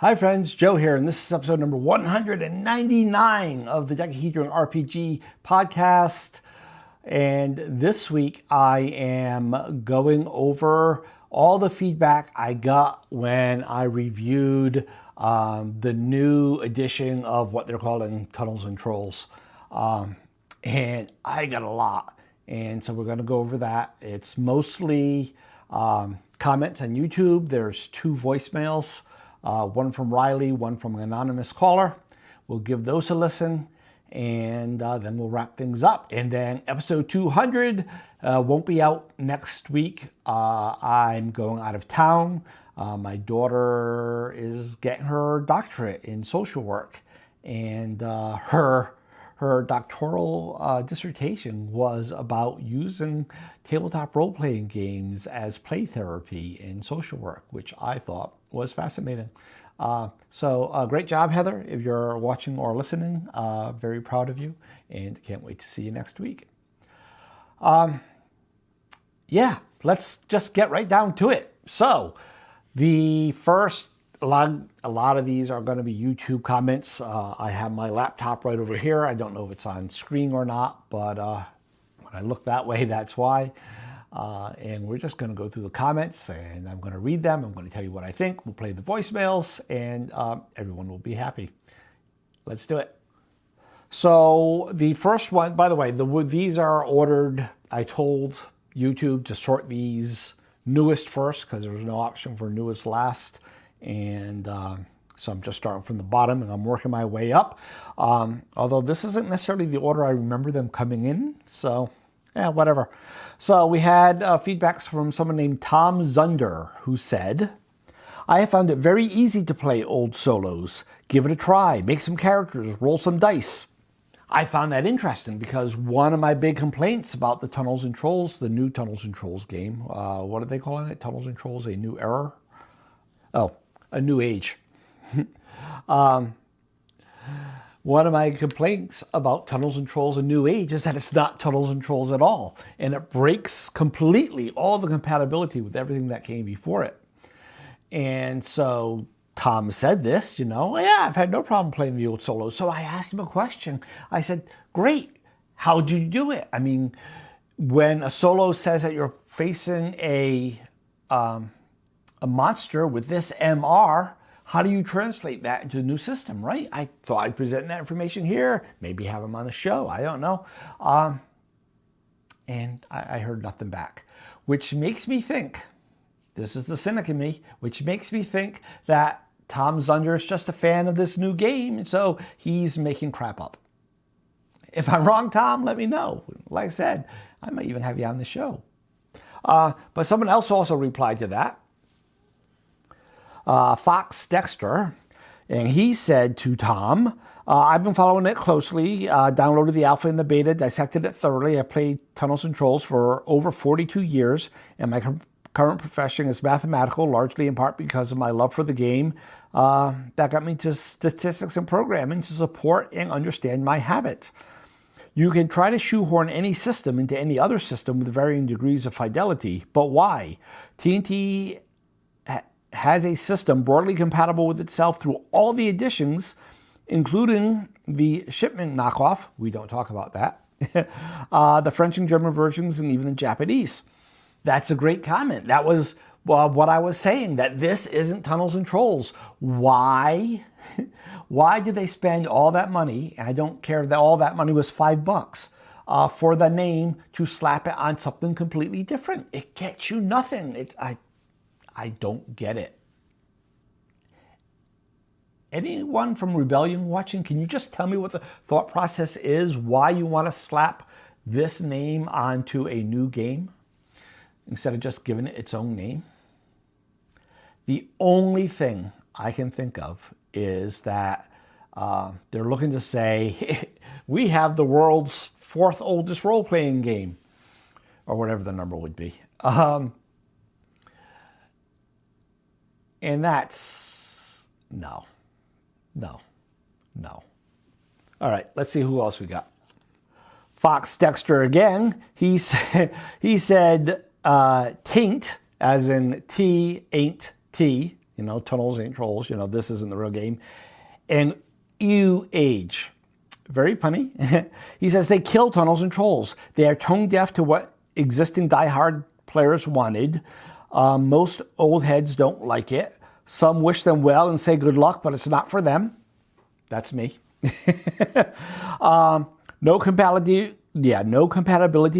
Hi friends, Joe here, and this is episode number 199 of the Dekahedron RPG podcast. And this week I am going over all the feedback I got when I reviewed the new edition of what they're calling Tunnels and Trolls. And I got a lot. And so we're going to go over that. It's mostly comments on YouTube. There's 2 voicemails. One from Riley, one from an anonymous caller. We'll give those a listen, and then we'll wrap things up. And then episode 200 won't be out next week. I'm going out of town. My daughter is getting her doctorate in social work, and her doctoral dissertation was about using tabletop role-playing games as play therapy in social work, which I thought was fascinating. So great job, Heather, if you're watching or listening. Very proud of you, and can't wait to see you next week. Yeah, let's just get right down to it. So the first, a lot of these are going to be YouTube comments. I have my laptop right over here. I don't know if it's on screen or not, but when I look that way, that's why. And we're just going to go through the comments, and I'm going to read them. I'm going to tell you what I think. We'll play the voicemails, and everyone will be happy. Let's do it. So the first one, by the way, these are ordered. I told YouTube to sort these newest first because there's no option for newest last. And so I'm just starting from the bottom, and I'm working my way up. Although this isn't necessarily the order I remember them coming in. So, yeah, whatever. So we had feedbacks from someone named Tom Zunder, who said, I have found it very easy to play old solos. Give it a try. Make some characters. Roll some dice. I found that interesting because one of my big complaints about the Tunnels and Trolls, the new Tunnels and Trolls game, what are they calling it? Tunnels and Trolls, A New Era? Oh, A New Age. One of my complaints about Tunnels and Trolls A New Age is that it's not Tunnels and Trolls at all. And it breaks completely all the compatibility with everything that came before it. And so Tom said this, yeah, I've had no problem playing the old solos. So I asked him a question. I said, great, how'd you do it? I mean, when a solo says that you're facing a monster with this MR, how do you translate that into a new system, right? I thought I'd present that information here, maybe have him on the show, I don't know. And I heard nothing back, which makes me think, this is the cynic in me, which makes me think that Tom Zunder is just a fan of this new game, and so he's making crap up. If I'm wrong, Tom, let me know. Like I said, I might even have you on the show. But someone else also replied to that. Fox Dexter, and he said to Tom, I've been following it closely, downloaded the alpha and the beta, dissected it thoroughly. I played Tunnels and Trolls for over 42 years, and my current profession is mathematical, largely in part because of my love for the game. That got me to statistics and programming to support and understand my habits. You can try to shoehorn any system into any other system with varying degrees of fidelity, but why? TNT has a system broadly compatible with itself through all the editions, including the shipment knockoff. We don't talk about that. The French and German versions, and even the Japanese. That's a great comment. That was what I was saying, that this isn't Tunnels and Trolls. Why? Why did they spend all that money? And I don't care that all that money was $5 for the name to slap it on something completely different. It gets you nothing. I don't get it. Anyone from Rebellion watching, can you just tell me what the thought process is? Why you want to slap this name onto a new game instead of just giving it its own name? The only thing I can think of is that they're looking to say, we have the world's 4th oldest role-playing game, or whatever the number would be. And that's, no. All right, let's see who else we got. Fox Dexter again, he said taint, as in T, ain't T, Tunnels ain't trolls. This isn't the real game. And you age. Very punny. He says they kill tunnels and trolls. They are tone deaf to what existing diehard players wanted. Most old heads don't like it. Some wish them well and say good luck, but it's not for them. That's me. No compatibility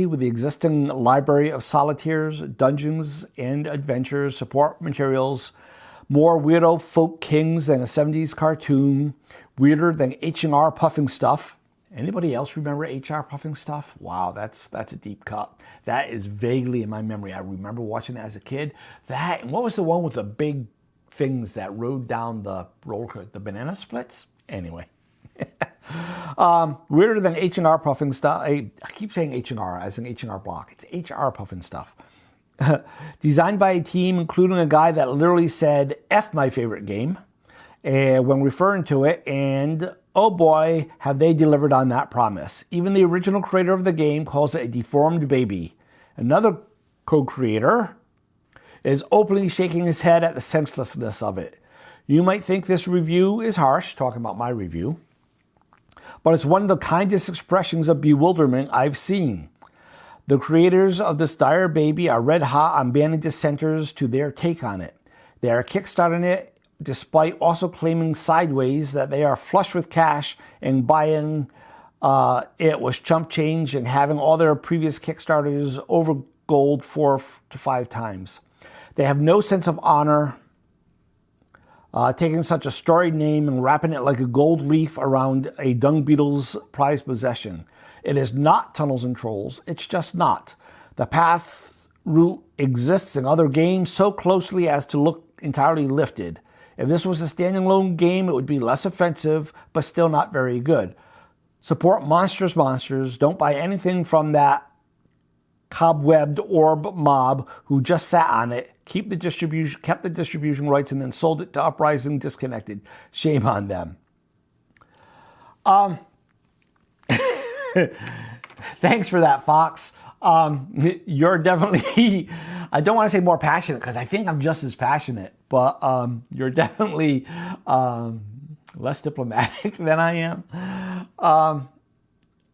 with the existing library of solitaires, dungeons, and adventures, support materials. More weirdo folk kings than a 70s cartoon. Weirder than H&R Puffing Stuff. Anybody else remember H.R. Puffing Stuff? Wow, that's a deep cut. That is vaguely in my memory. I remember watching that as a kid. That, and what was the one with the big things that rode down the roller coaster? The banana splits? Anyway. Weirder than H&R Puffing Stuff. I keep saying H&R as an H&R Block. It's H.R. Puffing Stuff. Designed by a team including a guy that literally said, F my favorite game, when referring to it, and oh boy, have they delivered on that promise. Even the original creator of the game calls it a deformed baby. Another co-creator is openly shaking his head at the senselessness of it. You might think this review is harsh, talking about my review, but it's one of the kindest expressions of bewilderment I've seen. The creators of this dire baby are red hot on banning dissenters to their take on it. They are kickstarting it despite also claiming sideways that they are flush with cash and buying it was chump change and having all their previous Kickstarters over gold 4 to 5 times. They have no sense of honor, taking such a storied name and wrapping it like a gold leaf around a dung beetle's prized possession. It is not Tunnels and Trolls. It's just not. The path route exists in other games so closely as to look entirely lifted. If this was a standalone game, it would be less offensive, but still not very good. Support Monsters. Don't buy anything from that cobwebbed orb mob who just sat on it, kept the distribution rights, and then sold it to Uprising Disconnected. Shame on them. Thanks for that, Fox. You're definitely, I don't want to say more passionate because I think I'm just as passionate, but you're definitely less diplomatic than I am.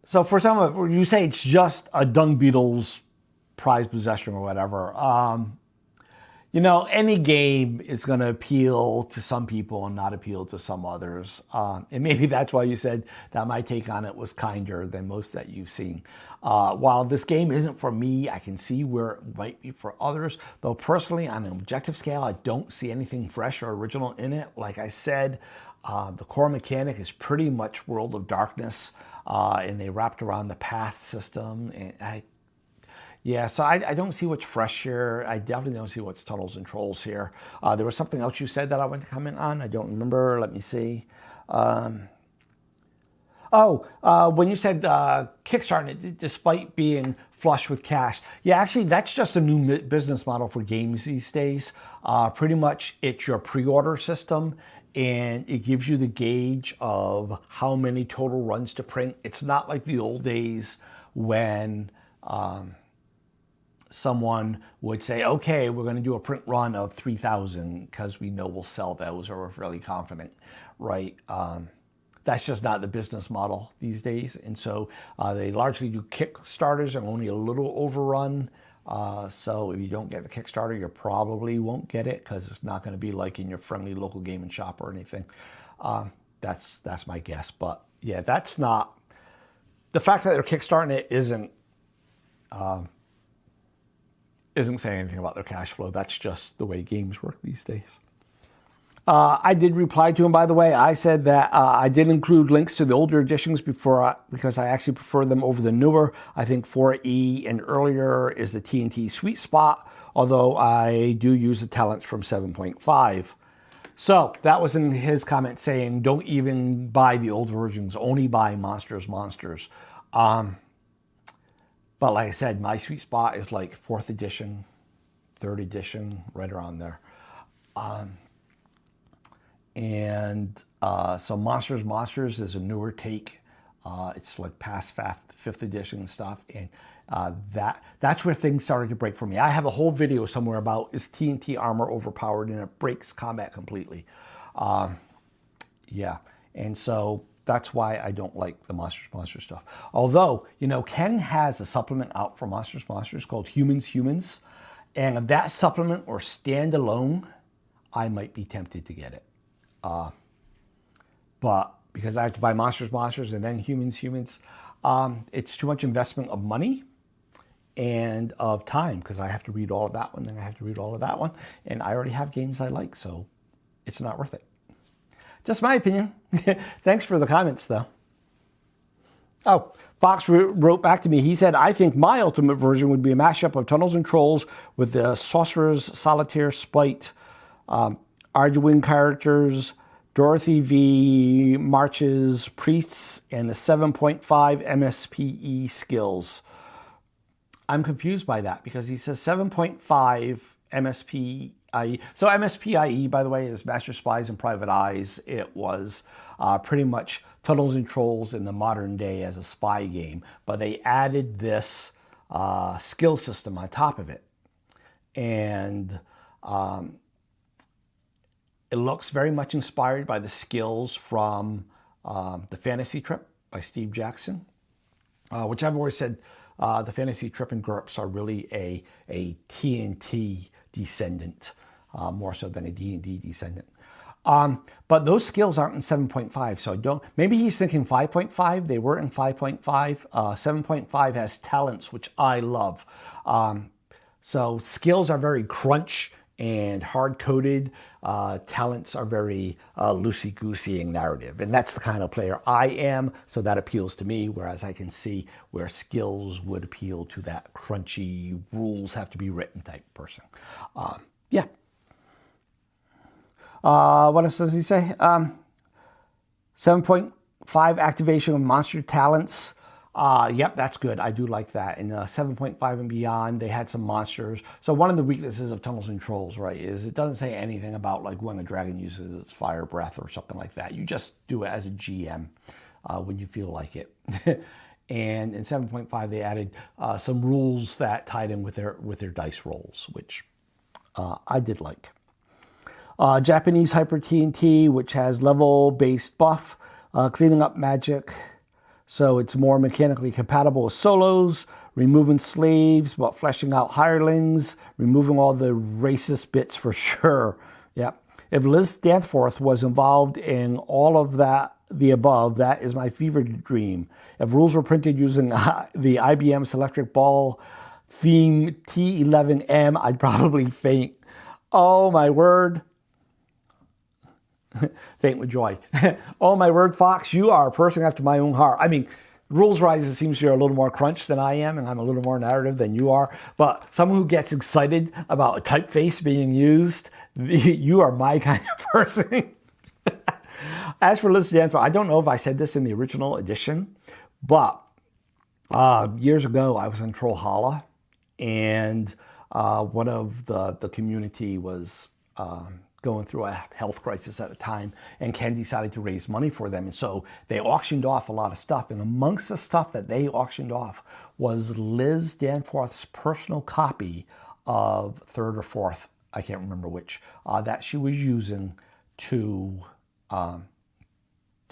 So for some of it, you say it's just a dung beetle's prized possession or whatever. Any game is going to appeal to some people and not appeal to some others. And maybe that's why you said that my take on it was kinder than most that you've seen. While this game isn't for me, I can see where it might be for others. Though personally, on an objective scale, I don't see anything fresh or original in it. Like I said, the core mechanic is pretty much World of Darkness, and they wrapped around the path system. And so I don't see what's fresh here. I definitely don't see what's Tunnels and Trolls here. There was something else you said that I want to comment on. I don't remember. Let me see. When you said kickstarting, despite being flush with cash. Yeah, actually, that's just a new business model for games these days. Pretty much, it's your pre-order system, and it gives you the gauge of how many total runs to print. It's not like the old days when someone would say, okay, we're going to do a print run of 3,000 because we know we'll sell those, or we're fairly confident, right? That's just not the business model these days. And so they largely do Kickstarters and only a little overrun. So if you don't get the Kickstarter, you probably won't get it because it's not going to be like in your friendly local game and shop or anything. That's my guess. But yeah, that's not, the fact that they're Kickstarting it isn't saying anything about their cash flow. That's just the way games work these days. I did reply to him, by the way. I said that I did include links to the older editions because I actually prefer them over the newer. I think 4E and earlier is the TNT sweet spot, although I do use the talents from 7.5. So that was in his comment saying, don't even buy the old versions, only buy Monsters. But like I said, my sweet spot is like 4th edition, 3rd edition, right around there. So Monsters is a newer take It's like past fifth edition and stuff, and that's where things started to break for me. I have a whole video somewhere about, is TNT armor overpowered, and it breaks combat completely. Yeah, and so that's why I don't like the Monsters stuff. Although, Ken has a supplement out for Monsters called Humans, and that supplement or standalone, I might be tempted to get it. But because I have to buy Monsters, and then Humans, it's too much investment of money and of time, because I have to read all of that one, then I have to read all of that one, and I already have games I like, so it's not worth it. Just my opinion. Thanks for the comments, though. Oh, Fox wrote back to me. He said, I think my ultimate version would be a mashup of Tunnels and Trolls with the Sorcerer's Solitaire Spite, Arduin characters, Dorothy V, Marches, Priests, and the 7.5 MSPE skills. I'm confused by that because he says 7.5 MSPIE. So MSPIE, by the way, is Master Spies and Private Eyes. It was pretty much Tunnels and Trolls in the modern day as a spy game, but they added this skill system on top of it. And it looks very much inspired by the skills from the Fantasy Trip by Steve Jackson, which I've always said the Fantasy Trip and GURPS are really a TNT descendant, more so than a D&D descendant. But those skills aren't in 7.5, so maybe he's thinking 5.5. They were in 5.5. 7.5 has talents, which I love. So skills are very crunch and hard-coded. Talents are very loosey-goosey and narrative. And that's the kind of player I am, so that appeals to me, whereas I can see where skills would appeal to that crunchy, rules have to be written type person. Yeah. What else does he say? 7.5 activation of monster talents. Yep, that's good. I do like that. In 7.5 and beyond, they had some monsters. So one of the weaknesses of Tunnels and Trolls, right, is it doesn't say anything about like when a dragon uses its fire breath or something like that. You just do it as a GM when you feel like it. And in 7.5, they added some rules that tied in with their dice rolls, which I did like. Japanese Hyper TNT, which has level-based buff, cleaning up magic. So it's more mechanically compatible with solos, removing slaves, but fleshing out hirelings, removing all the racist bits for sure. Yep. If Liz Danforth was involved in all of that, the above, that is my fever dream. If rules were printed using the IBM Electric Ball theme T11M, I'd probably faint. Oh, my word. Faint with joy. Oh, my word, Fox, you are a person after my own heart. I mean, rules-wise, it seems you're a little more crunch than I am, and I'm a little more narrative than you are. But someone who gets excited about a typeface being used, you are my kind of person. As for Liz Danforth, I don't know if I said this in the original edition, but years ago, I was in Trollhalla, and one of the community was going through a health crisis at the time, and Ken decided to raise money for them. And so they auctioned off a lot of stuff. And amongst the stuff that they auctioned off was Liz Danforth's personal copy of third or fourth, I can't remember which, that she was using to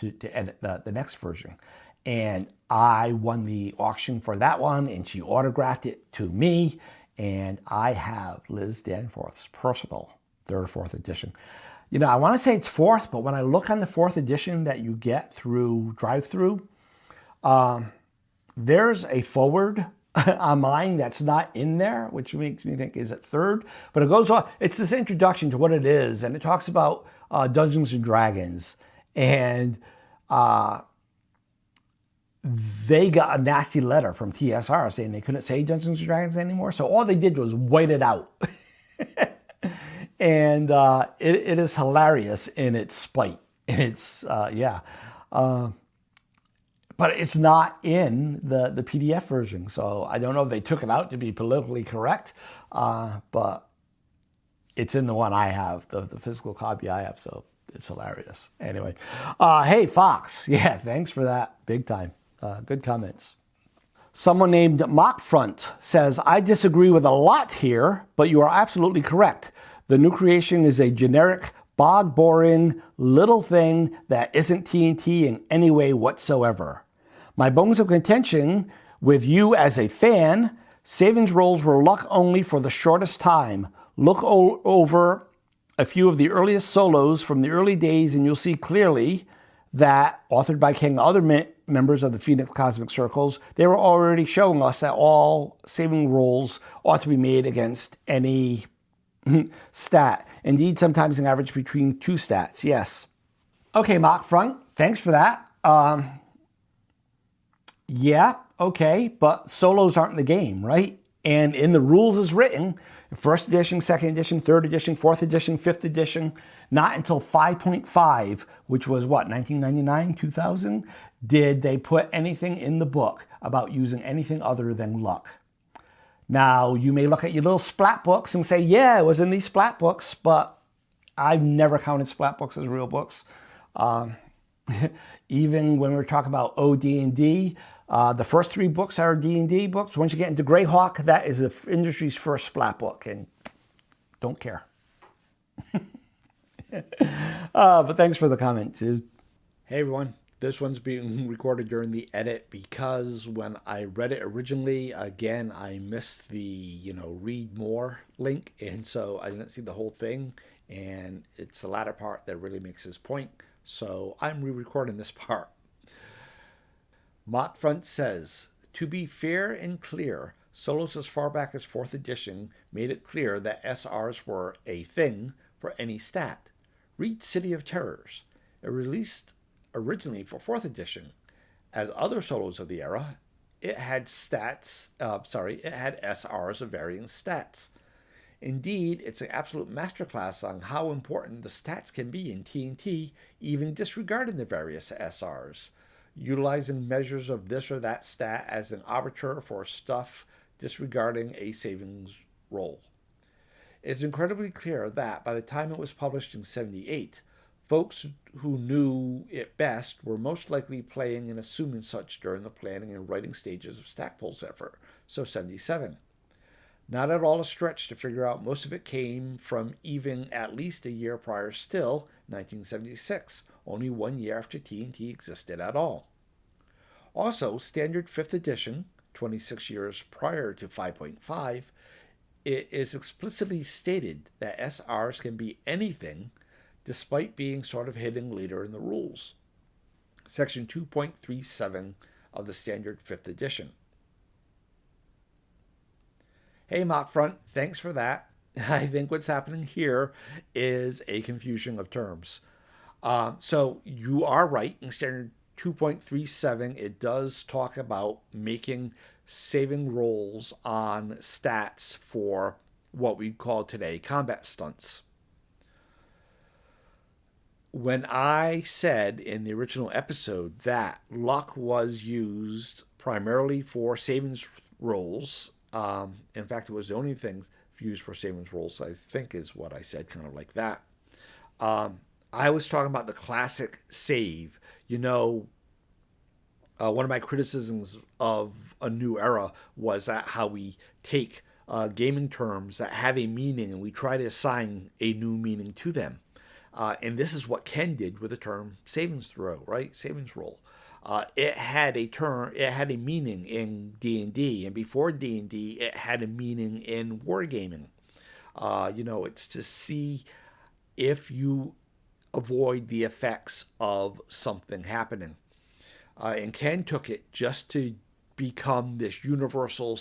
edit the next version. And I won the auction for that one, and she autographed it to me. And I have Liz Danforth's personal third or fourth edition. You know, I want to say it's fourth, but when I look on the fourth edition that you get through drive-through, there's a forward on mine that's not in there, which makes me think, is it third? But it goes on. It's this introduction to what it is, and it talks about Dungeons and Dragons, and they got a nasty letter from TSR saying they couldn't say Dungeons and Dragons anymore, so all they did was white it out. And it is hilarious in its spite. It's, yeah. But it's not in the PDF version. So I don't know if they took it out to be politically correct, but it's in the one I have, the physical copy I have. So It's hilarious. Anyway, hey, Fox. Yeah, thanks for that. Big time. Good comments. Someone named Mockfront says, I disagree with a lot here, but you are absolutely correct. The new creation is a generic, bog-boring, little thing that isn't TNT in any way whatsoever. My bones of contention with you as a fan, savings rolls were luck only for the shortest time. Look over a few of the earliest solos from the early days and you'll see clearly that, authored by King and other members of the Phoenix Cosmic Circles, they were already showing us that all saving rolls ought to be made against any stat. Indeed, sometimes an average between two stats, yes. Okay, Mockfront, thanks for that. Yeah, okay, but solos aren't in the game, right? And in the rules as written, first edition, second edition, third edition, fourth edition, fifth edition, not until 5.5, which was what, 1999, 2000, did they put anything in the book about using anything other than luck. Now, you may look at your little splat books and say, yeah, it was in these splat books, but I've never counted splat books as real books. Even when we're talking about OD&D, the first three books are D&D books. Once you get into Greyhawk, that is the industry's first splat book, and don't care. But thanks for the comment, too. Hey, everyone. This one's being recorded during the edit because when I read it originally, again, I missed the, read more link. And so I didn't see the whole thing. And it's the latter part that really makes his point. So I'm re-recording this part. Mockfront says, to be fair and clear, solos as far back as 4th edition made it clear that SRs were a thing for any stat. Read City of Terrors. It released originally for 4th edition. As other solos of the era, it had SRs of varying stats. Indeed, it's an absolute masterclass on how important the stats can be in TNT, even disregarding the various SRs. Utilizing measures of this or that stat as an arbiter for stuff disregarding a savings roll. It's incredibly clear that by the time it was published in 78, folks who knew it best were most likely playing and assuming such during the planning and writing stages of Stackpole's effort, so 77. Not at all a stretch to figure out most of it came from even at least a year prior still, 1976, only 1 year after TNT existed at all. Also, standard 5th edition, 26 years prior to 5.5, it is explicitly stated that SRs can be anything despite being sort of hidden later in the rules. Section 2.37 of the standard 5th edition. Hey, Mockfront, thanks for that. I think what's happening here is a confusion of terms. So you are right. In standard 2.37, it does talk about making saving rolls on stats for what we'd call today combat stunts. When I said in the original episode that luck was used primarily for savings rolls, in fact, it was the only thing used for savings rolls, I think is what I said, kind of like that. I was talking about the classic save. One of my criticisms of A New Era was that how we take gaming terms that have a meaning and we try to assign a new meaning to them. And this is what Ken did with the term savings throw, right? Savings roll. It had a meaning in D&D, and before D&D, it had a meaning in wargaming. It's to see if you avoid the effects of something happening. And Ken took it just to become this universal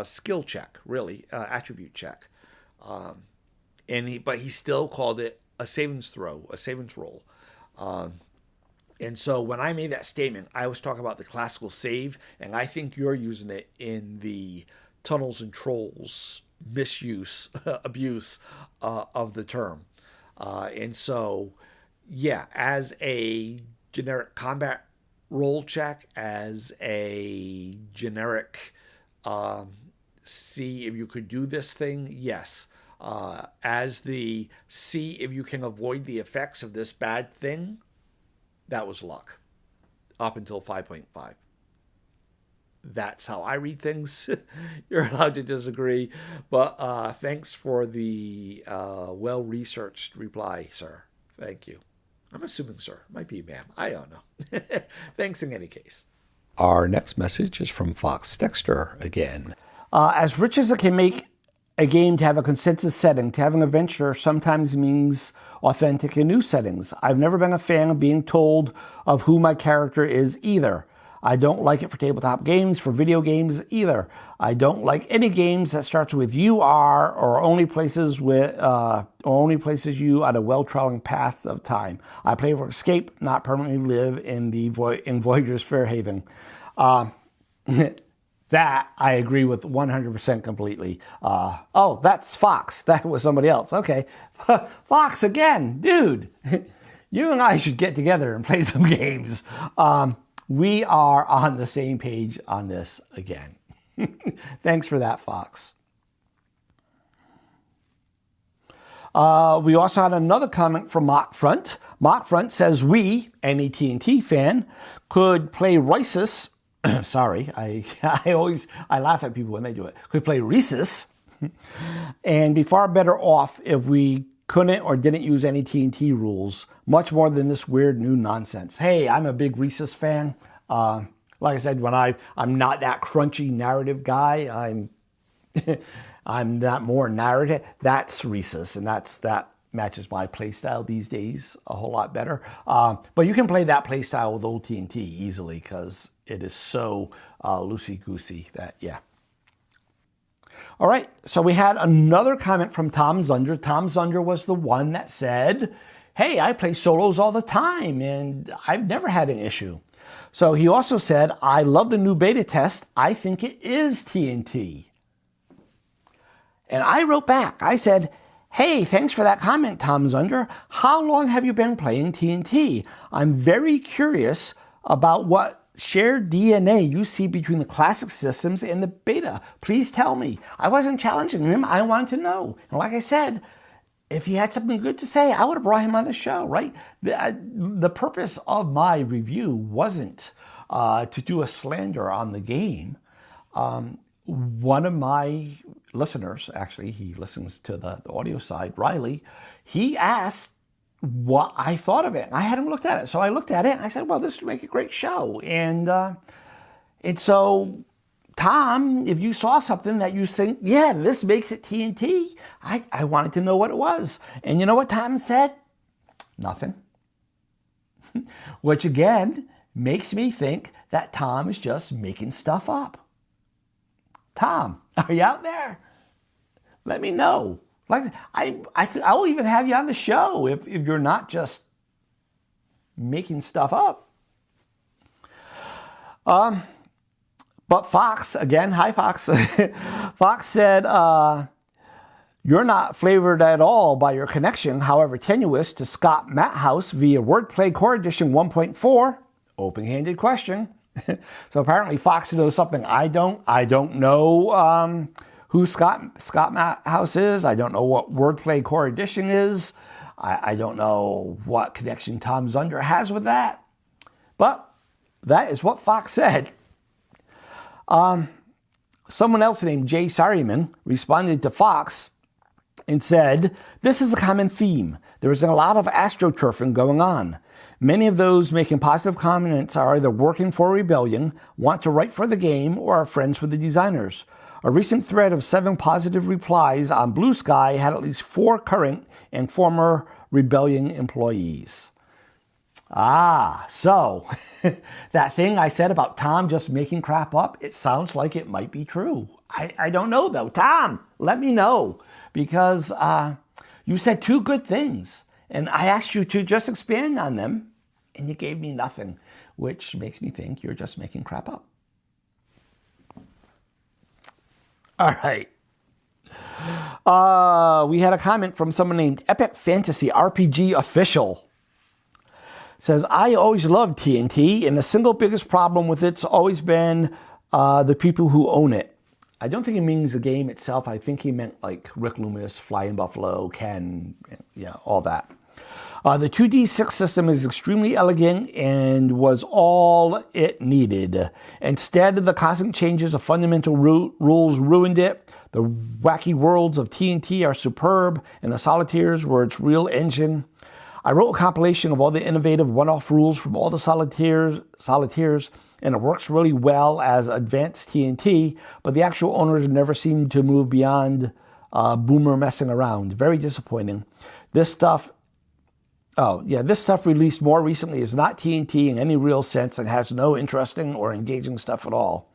skill check, really, attribute check. But he still called it a savings throw, a savings roll. And so when I made that statement, I was talking about the classical save, and I think you're using it in the Tunnels and Trolls abuse of the term. And so, yeah, as a generic combat roll check, as a generic see if you could do this thing, yes. as the see if you can avoid the effects of this bad thing. That was luck up until 5.5. That's how I read things. You're allowed to disagree, but thanks for the well-researched reply, sir. Thank you. I'm assuming sir. Might be ma'am. I don't know. Thanks in any case. Our next message is from Fox Dexter again. As rich as it can make a game to have a consensus setting, to having a venture sometimes means authentic and new settings. I've never been a fan of being told of who my character is either. I don't like it for tabletop games, for video games either. I don't like any games that starts with "you are" or only places you on a well-trodden path of time. I play for escape, not permanently live in Voyager's fair haven. That I agree with 100% completely. Oh, that's Fox. That was somebody else. Okay, Fox again, dude. You and I should get together and play some games. We are on the same page on this again. Thanks for that, Fox. We also had another comment from Mockfront. Mockfront says we, an AT&T fan, could play Risus. Sorry, I laugh at people when they do it. Could play Risus and be far better off if we couldn't or didn't use any TNT rules, much more than this weird new nonsense. Hey, I'm a big Reese's fan. Like I said, when I'm not that crunchy narrative guy, I'm not more narrative. That's Reese's, and that matches my play style these days a whole lot better. But you can play that play style with old TNT easily because it is so loosey-goosey that, yeah. All right, so we had another comment from Tom Zunder. Tom Zunder was the one that said, hey, I play solos all the time, and I've never had an issue. So he also said, I love the new beta test. I think it is TNT. And I wrote back. I said, hey, thanks for that comment, Tom Zunder. How long have you been playing TNT? I'm very curious about what shared DNA you see between the classic systems and the beta. Please tell me. I wasn't challenging him. I wanted to know. And like I said, if he had something good to say, I would have brought him on the show, right? The purpose of my review wasn't to do a slander on the game. One of my listeners, actually, he listens to the audio side, Riley, he asked what I thought of it. I hadn't looked at it. So I looked at it and I said, well, this would make a great show. And so, Tom, if you saw something that you think, yeah, this makes it TNT, I wanted to know what it was. And you know what Tom said? Nothing. Which again, makes me think that Tom is just making stuff up. Tom, are you out there? Let me know. Like I'll even have you on the show if you're not just making stuff up. But Fox, again, hi Fox. Fox said, you're not flavored at all by your connection, however tenuous, to Scott Matthouse via Wordplay Core Edition 1.4. Open-handed question. So apparently Fox knows something I don't. I don't know who Scott Matthouse is. I don't know what Wordplay Core Edition is. I don't know what connection Tom Zunder has with that. But that is what Fox said. Someone else named Jay Saryman responded to Fox and said, this is a common theme. There is a lot of astroturfing going on. Many of those making positive comments are either working for Rebellion, want to write for the game, or are friends with the designers. A recent thread of 7 positive replies on Blue Sky had at least 4 current and former Rebellion employees. So that thing I said about Tom just making crap up, it sounds like it might be true. I don't know though. Tom, let me know, because you said 2 good things and I asked you to just expand on them and you gave me nothing, which makes me think you're just making crap up. All right. We had a comment from someone named Epic Fantasy RPG Official. Says, I always loved TNT, and the single biggest problem with it's always been the people who own it. I don't think he means the game itself. I think he meant like Rick Loomis, Flying Buffalo, Ken, all that. The 2D6 system is extremely elegant and was all it needed. Instead, the constant changes of fundamental rules ruined it. The wacky worlds of TNT are superb, and the solitaires were its real engine. I wrote a compilation of all the innovative one-off rules from all the solitaires, and it works really well as advanced TNT, but the actual owners never seem to move beyond boomer messing around. Very disappointing. This stuff released more recently is not TNT in any real sense and has no interesting or engaging stuff at all.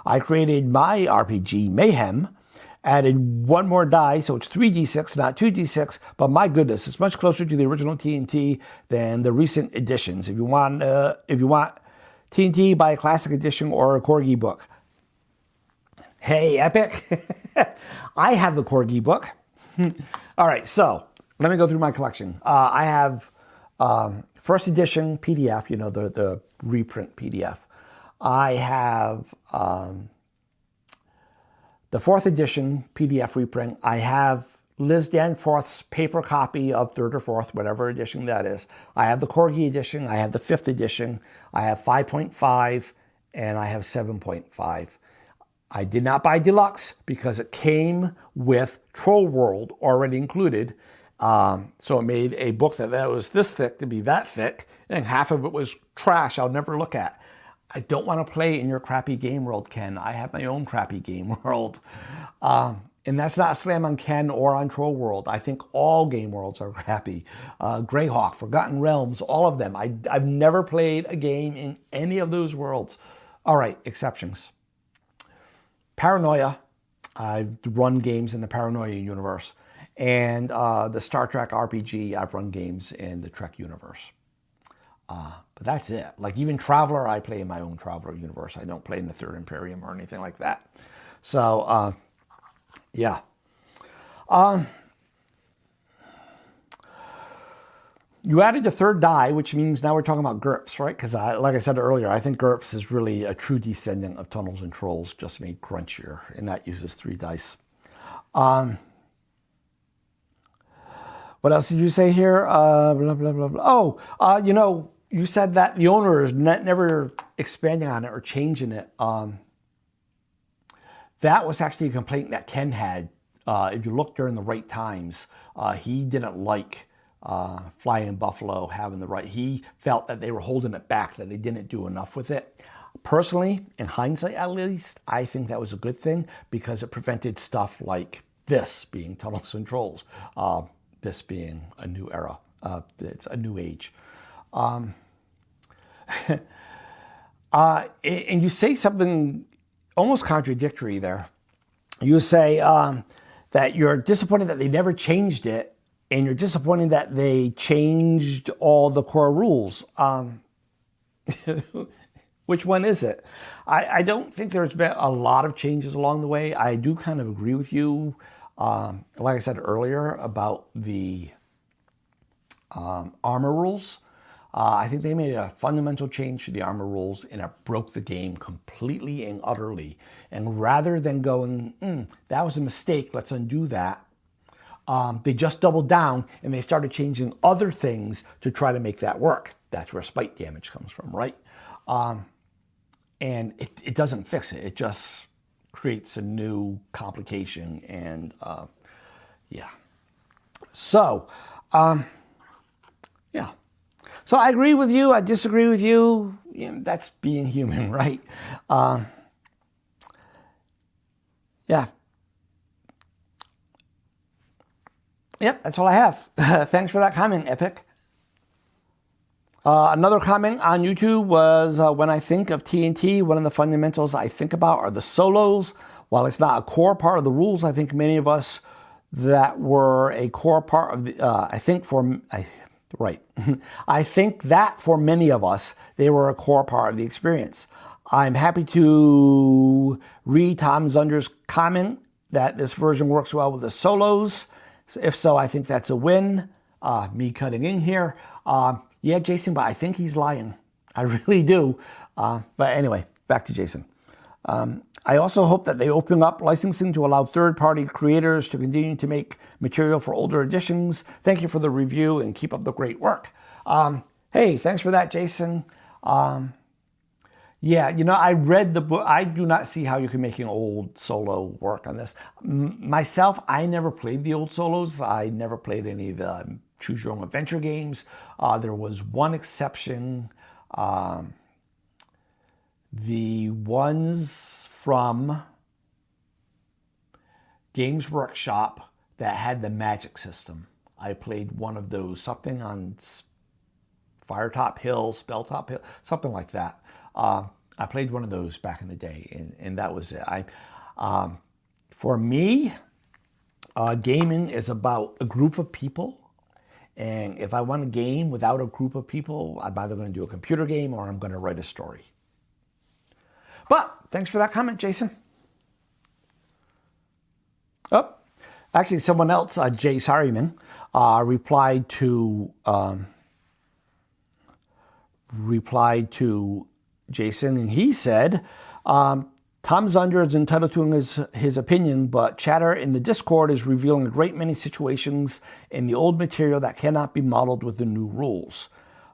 I created my RPG, Mayhem, added one more die, so it's 3d6, not 2d6, but my goodness, it's much closer to the original TNT than the recent editions. If you want TNT, buy a classic edition or a Corgi book. Hey, Epic! I have the Corgi book. All right, so let me go through my collection. I have first edition PDF, the reprint PDF. I have the fourth edition PDF reprint. I have Liz Danforth's paper copy of third or fourth, whatever edition that is. I have the Corgi edition. I have the fifth edition. I have 5.5 and I have 7.5. I did not buy deluxe because it came with Troll World already included. So it made a book that was this thick to be that thick, and half of it was trash I'll never look at. I don't want to play in your crappy game world, Ken. I have my own crappy game world. And that's not a slam on Ken or on Troll World. I think all game worlds are crappy. Greyhawk, Forgotten Realms, all of them. I've never played a game in any of those worlds. All right, exceptions. Paranoia. I've run games in the Paranoia universe. And the Star Trek RPG, I've run games in the Trek universe. But that's it. Like even Traveler, I play in my own Traveler universe. I don't play in the Third Imperium or anything like that. So, yeah. You added the third die, which means now we're talking about GURPS, right? Because like I said earlier, I think GURPS is really a true descendant of Tunnels and Trolls, just made crunchier, and that uses 3 dice. What else did you say here? Blah, blah, blah, blah. Oh, you said that the owner is never expanding on it or changing it. That was actually a complaint that Ken had. If you look during the right times, he didn't like Flying Buffalo having the right. He felt that they were holding it back, that they didn't do enough with it. Personally, in hindsight at least, I think that was a good thing because it prevented stuff like this being Tunnels and Trolls. This being a new era. It's a new age. And you say something almost contradictory there. You say that you're disappointed that they never changed it, and you're disappointed that they changed all the core rules. Which one is it? I don't think there's been a lot of changes along the way. I do kind of agree with you. Like I said earlier about the armor rules, I think they made a fundamental change to the armor rules and it broke the game completely and utterly. And rather than going, that was a mistake, let's undo that, they just doubled down and they started changing other things to try to make that work. That's where spite damage comes from, right? And it doesn't fix it. It just creates a new complication and yeah. So, yeah. So I agree with you. I disagree with you. That's being human, right? Yeah. Yep, that's all I have. Thanks for that comment, Epic. Another comment on YouTube was when I think of TNT, one of the fundamentals I think about are the solos. While it's not a core part of the rules, I think many of us that were a core part of the, I think that for many of us, they were a core part of the experience. I'm happy to read Tom Zunder's comment that this version works well with the solos. If so, I think that's a win. Me cutting in here. Yeah, Jason, but I think he's lying. I really do. But anyway, back to Jason. I also hope that they open up licensing to allow third-party creators to continue to make material for older editions. Thank you for the review and keep up the great work. Hey, thanks for that, Jason. Yeah, I read the book. I do not see how you can make an old solo work on this. Myself, I never played the old solos. I never played any of the Choose Your Own Adventure games. There was one exception. The ones from Games Workshop that had the magic system. I played one of those, something on Firetop Hill, Spelltop Hill, something like that. I played one of those back in the day, and that was it. For me, gaming is about a group of people. And if I want a game without a group of people, I'm either going to do a computer game or I'm going to write a story. But thanks for that comment, Jason. Oh, actually, someone else, Jay Sarryman, replied to Jason, and he said, Tom Zunder is entitled to his opinion, but chatter in the Discord is revealing a great many situations in the old material that cannot be modeled with the new rules.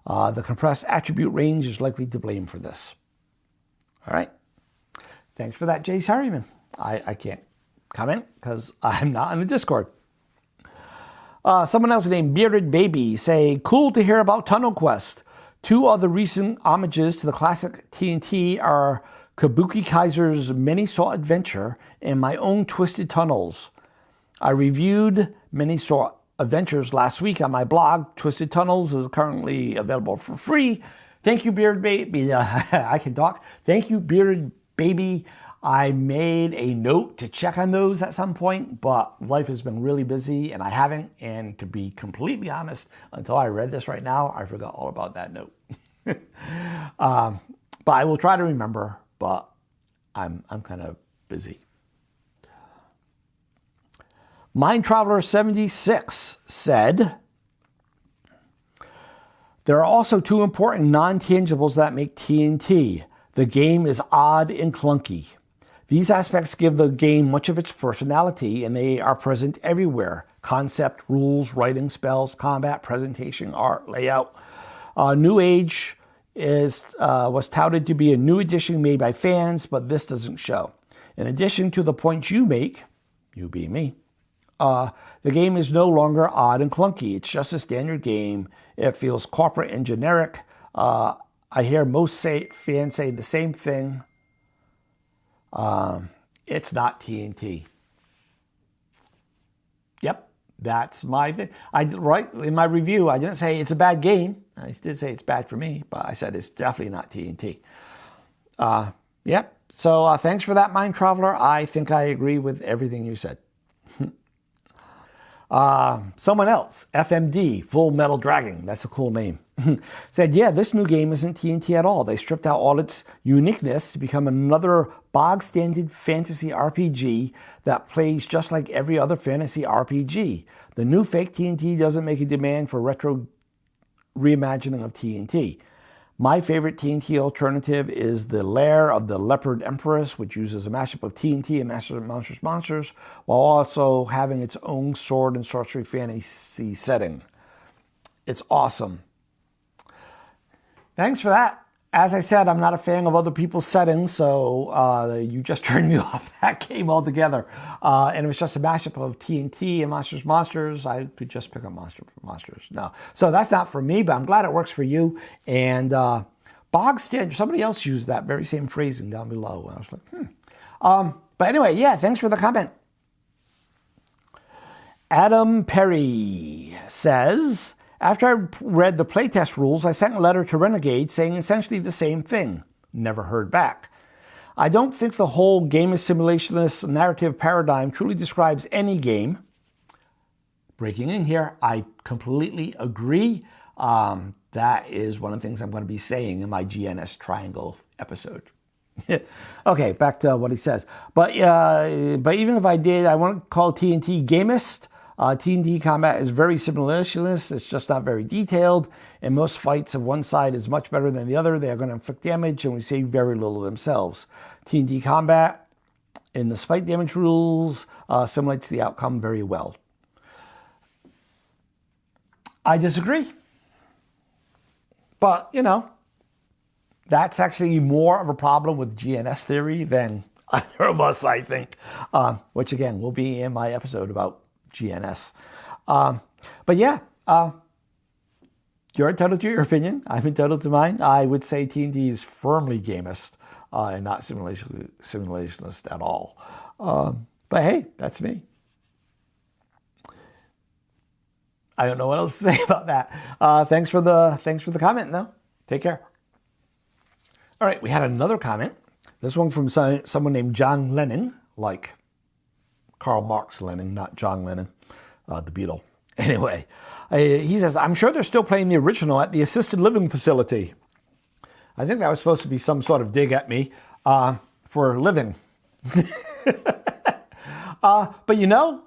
The compressed attribute range is likely to blame for this. All right. Thanks for that, Jay Sarryman. I can't comment because I'm not in the Discord. Someone else named Bearded Baby say, cool to hear about Tunnel Quest. Two other recent homages to the classic TNT are Kabuki Kaiser's Many Sought Adventure and my own Twisted Tunnels. I reviewed Many Sought Adventures last week on my blog. Twisted Tunnels is currently available for free. Thank you, Bearded Baby. I can talk. Thank you, Bearded Baby. I made a note to check on those at some point, but life has been really busy and I haven't. And to be completely honest, until I read this right now, I forgot all about that note. But I will try to remember, but I'm kind of busy. Mind Traveler 76 said, there are also two important non-tangibles that make TNT. The game is odd and clunky. These aspects give the game much of its personality, and they are present everywhere. Concept, rules, writing, spells, combat, presentation, art, layout. New Age was touted to be a new edition made by fans, but this doesn't show. In addition to the points you make, you being me, the game is no longer odd and clunky. It's just a standard game. It feels corporate and generic. I hear most fans say the same thing. It's not TNT. Yep, that's my thing. Right in my review, I didn't say it's a bad game. I did say it's bad for me, but I said it's definitely not TNT. Yep. So thanks for that, Mind Traveler. I think I agree with everything you said. Someone else, FMD, Full Metal Dragon, that's a cool name, said, yeah, this new game isn't TNT at all. They stripped out all its uniqueness to become another bog-standard fantasy RPG that plays just like every other fantasy RPG. The new fake TNT doesn't make a demand for retro reimagining of TNT. My favorite TNT alternative is the Lair of the Leopard Empress, which uses a mashup of TNT and Masters of Monsters, while also having its own sword and sorcery fantasy setting. It's awesome. Thanks for that. As I said, I'm not a fan of other people's settings, so you just turned me off that game altogether. And it was just a mashup of TNT and Monsters. I could just pick up Monsters. No. So that's not for me, but I'm glad it works for you. And bog standard, somebody else used that very same phrasing down below. I was like, But anyway, yeah, thanks for the comment. Adam Perry says, after I read the playtest rules, I sent a letter to Renegade saying essentially the same thing. Never heard back. I don't think the whole game is simulationist narrative paradigm truly describes any game. Breaking in here, I completely agree. That is one of the things I'm going to be saying in my GNS Triangle episode. Okay, back to what he says. But even if I did, I won't call TNT gamist. TNT combat is very simulationist. It's just not very detailed. In most fights, if one side is much better than the other, they are going to inflict damage and receive very little themselves. TNT combat in the spite damage rules simulates the outcome very well. I disagree. But, you know, that's actually more of a problem with GNS theory than either of us, I think, which, again, will be in my episode about GNS. But, yeah, you're entitled to your opinion. I'm entitled to mine. I would say TNT is firmly gamist and not simulationist at all. But, hey, that's me. I don't know what else to say about that. Thanks for the comment, though. Take care. All right, we had another comment. This one from someone named John Lennon, like Karl Marx Lennon, not John Lennon, the Beatle. Anyway, he says, I'm sure they're still playing the original at the assisted living facility. I think that was supposed to be some sort of dig at me for living. But you know,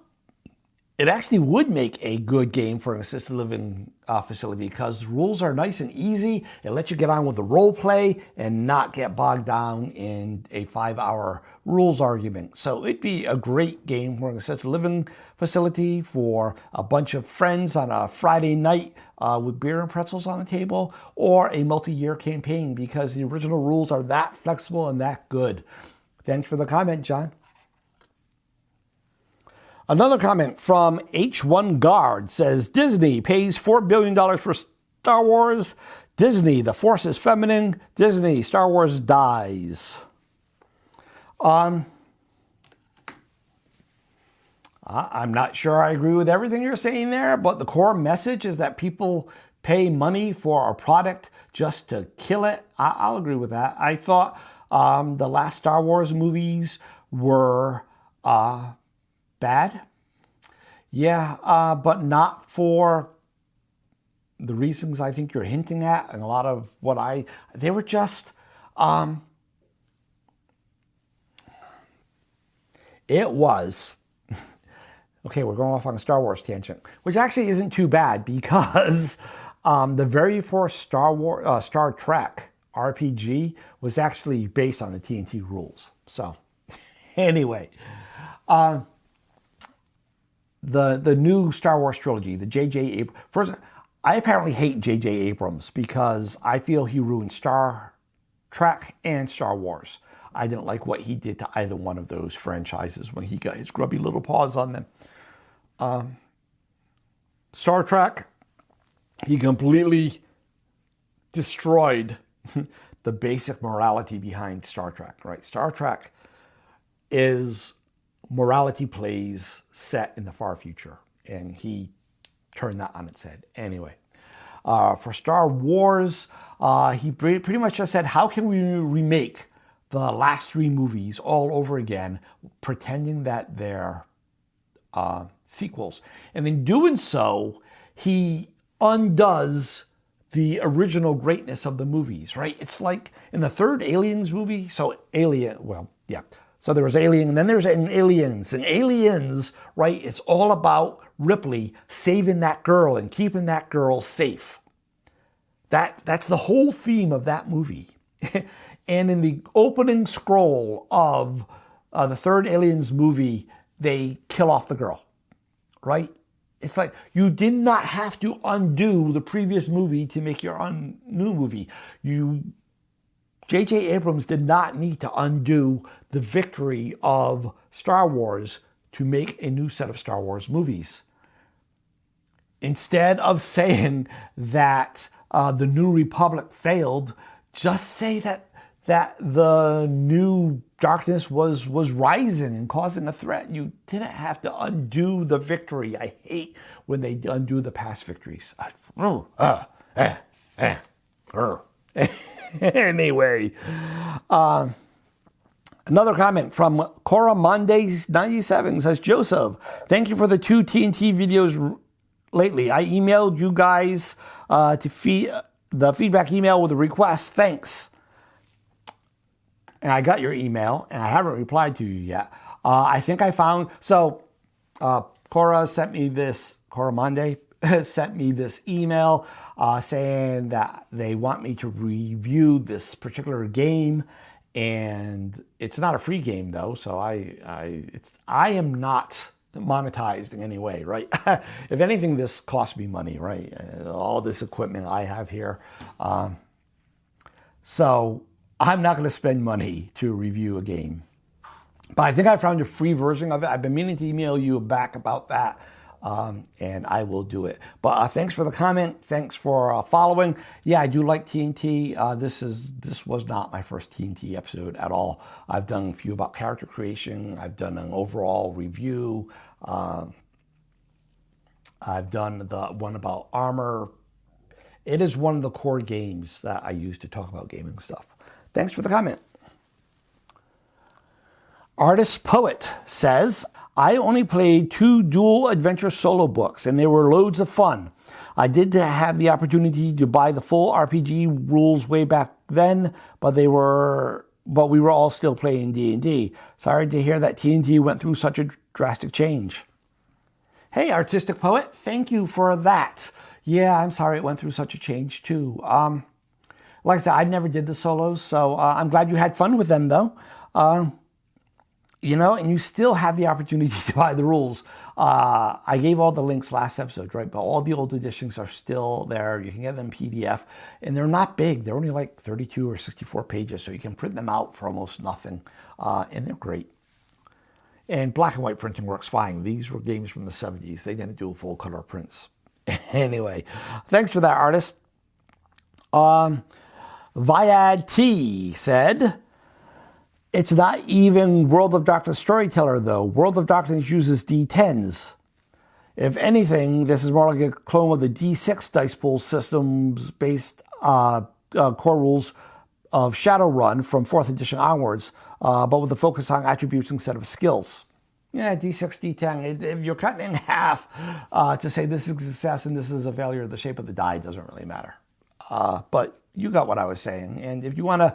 it actually would make a good game for an assisted living facility because the rules are nice and easy. It lets you get on with the role play and not get bogged down in a 5-hour rules argument. So it'd be a great game for an assisted living facility for a bunch of friends on a Friday night with beer and pretzels on the table, or a multi-year campaign because the original rules are that flexible and that good. Thanks for the comment, John. Another comment from H1 Guard says, Disney pays $4 billion for Star Wars. Disney, the Force is feminine. Disney, Star Wars dies. I'm not sure I agree with everything you're saying there, but the core message is that people pay money for a product just to kill it. I'll agree with that. I thought the last Star Wars movies were bad. Yeah, but not for the reasons I think you're hinting at, and a lot of what they were just, it was, okay, we're going off on a Star Wars tangent, which actually isn't too bad because the very first Star Trek RPG was actually based on the TNT rules. So anyway, the new Star Wars trilogy, the J.J. Abrams. First, I apparently hate J.J. Abrams because I feel he ruined Star Trek and Star Wars. I didn't like what he did to either one of those franchises when he got his grubby little paws on them. Star Trek, he completely destroyed the basic morality behind Star Trek, right? Star Trek is morality plays set in the far future, and he turned that on its head. Anyway, for Star Wars, he pretty much just said, how can we remake the last 3 movies all over again, pretending that they're sequels? And in doing so, he undoes the original greatness of the movies, right? It's like in the third Aliens movie, so there was Alien, and then there's Aliens. And Aliens, right, it's all about Ripley saving that girl and keeping that girl safe. That's the whole theme of that movie. And in the opening scroll of the third Aliens movie, they kill off the girl, right? It's like you did not have to undo the previous movie to make your new movie. J.J. Abrams did not need to undo the victory of Star Wars to make a new set of Star Wars movies. Instead of saying that the New Republic failed, just say that the new darkness was rising and causing a threat. You didn't have to undo the victory. I hate when they undo the past victories. Anyway, another comment from Cora Mondays 97 says, Joseph, thank you for the 2 TNT videos lately. I emailed you guys the feedback email with a request. Thanks. And I got your email, and I haven't replied to you yet. I think I found... So, Cora sent me this... Cora Monday sent me this email saying that they want me to review this particular game, and it's not a free game though, so I am not monetized in any way, right? If anything, this cost me money, right? All this equipment I have here. So I'm not going to spend money to review a game. But I think I found a free version of it. I've been meaning to email you back about that, and I will do it. But thanks for the comment. Thanks for following. Yeah, I do like TNT. This was not my first TNT episode at all. I've done a few about character creation. I've done an overall review. I've done the one about armor. It is one of the core games that I use to talk about gaming stuff. Thanks for the comment. Artist Poet says, I only played 2 dual adventure solo books, and they were loads of fun. I did have the opportunity to buy the full RPG rules way back then, but we were all still playing D&D. Sorry to hear that TNT went through such a drastic change. Hey, Artistic Poet, thank you for that. Yeah, I'm sorry it went through such a change too. Like I said, I never did the solos, so I'm glad you had fun with them though. And you still have the opportunity to buy the rules. I gave all the links last episode, right? But all the old editions are still there. You can get them PDF, and they're not big. They're only like 32 or 64 pages, so you can print them out for almost nothing, and they're great. And black and white printing works fine. These were games from the 70s. They didn't do full color prints. Anyway, thanks for that, artist. Viad T said, it's not even World of Darkness Storyteller, though. World of Darkness uses D10s. If anything, this is more like a clone of the D6 dice pool systems based core rules of Shadowrun from 4th edition onwards, but with a focus on attributes instead of skills. Yeah, D6, D10. If you're cutting in half to say this is a success and this is a failure, the shape of the die doesn't really matter. But you got what I was saying. And if you wanna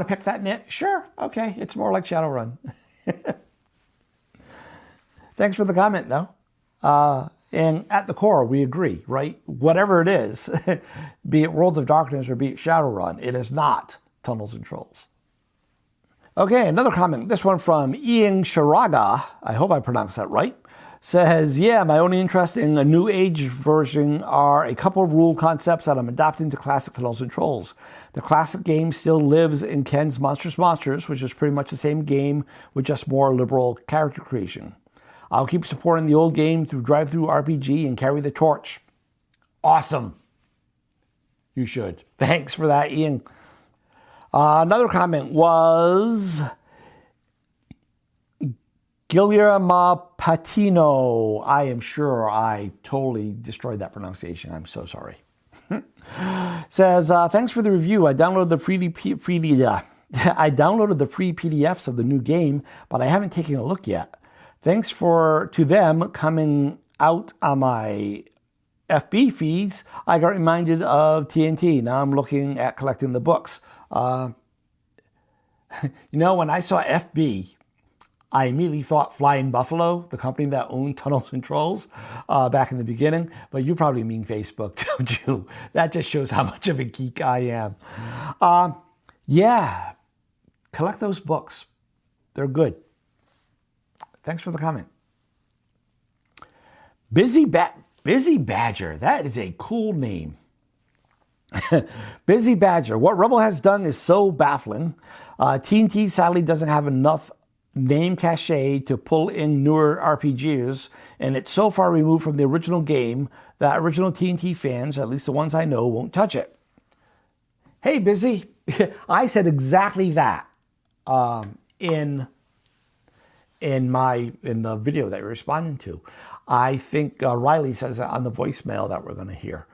pick that nit, sure, okay, it's more like Shadowrun. Thanks for the comment, though. And at the core, we agree, right? Whatever it is, be it Worlds of Darkness or be it Shadowrun, it is not Tunnels and Trolls. Okay, another comment. This one from Ian Sharaga. I hope I pronounced that right. Says, yeah, my only interest in a new age version are a couple of rule concepts that I'm adapting to classic Tunnels and Trolls. The classic game still lives in Ken's Monstrous Monsters, which is pretty much the same game with just more liberal character creation. I'll keep supporting the old game through Drive-Thru RPG and carry the torch. Awesome. You should. Thanks for that, Ian. Another comment was Guillermo Patino. I am sure I totally destroyed that pronunciation. I'm so sorry. Says, thanks for the review. I downloaded the free PDFs of the new game, but I haven't taken a look yet. Thanks to them coming out on my FB feeds, I got reminded of TNT. Now I'm looking at collecting the books. When I saw FB, I immediately thought Flying Buffalo, the company that owned Tunnels and Trolls back in the beginning. But you probably mean Facebook, don't you? That just shows how much of a geek I am. Yeah, collect those books. They're good. Thanks for the comment. Busy Badger. That is a cool name. Busy Badger. What Rebel has done is so baffling. TNT sadly doesn't have enough name cachet to pull in newer RPGs, and it's so far removed from the original game that original TNT fans, at least the ones I know, won't touch it. Hey, Busy. I said exactly that in the video that you're responding to. I think Riley says that on the voicemail that we're going to hear.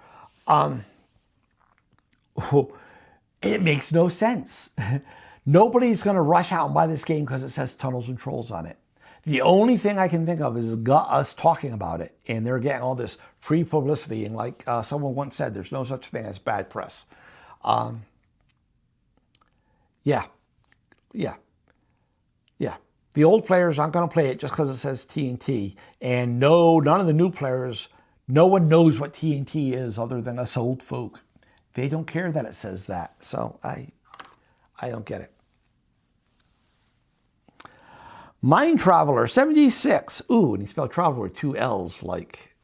It makes no sense. Nobody's going to rush out and buy this game because it says Tunnels and Trolls on it. The only thing I can think of is us talking about it, and they're getting all this free publicity. And like someone once said, there's no such thing as bad press. Yeah. The old players aren't going to play it just because it says TNT. And no, none of the new players No one knows what TNT is other than us old folk. They don't care that it says that. So I don't get it. Mind Traveler 76. Ooh, and he spelled traveler with 2 L's like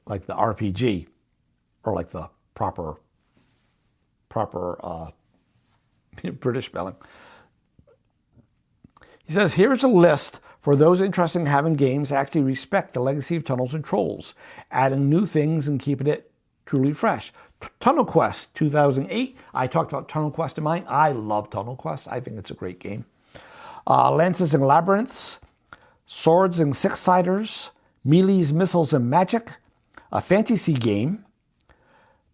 the RPG, or like the proper British spelling. He says, here's a list for those interested in having games that actually respect the legacy of Tunnels and Trolls, adding new things and keeping it truly fresh. Tunnel Quest 2008. I talked about Tunnel Quest in mine. I love Tunnel Quest. I think it's a great game. Lances and Labyrinths, Swords and Six-Siders, Melees, Missiles and Magic, a fantasy game,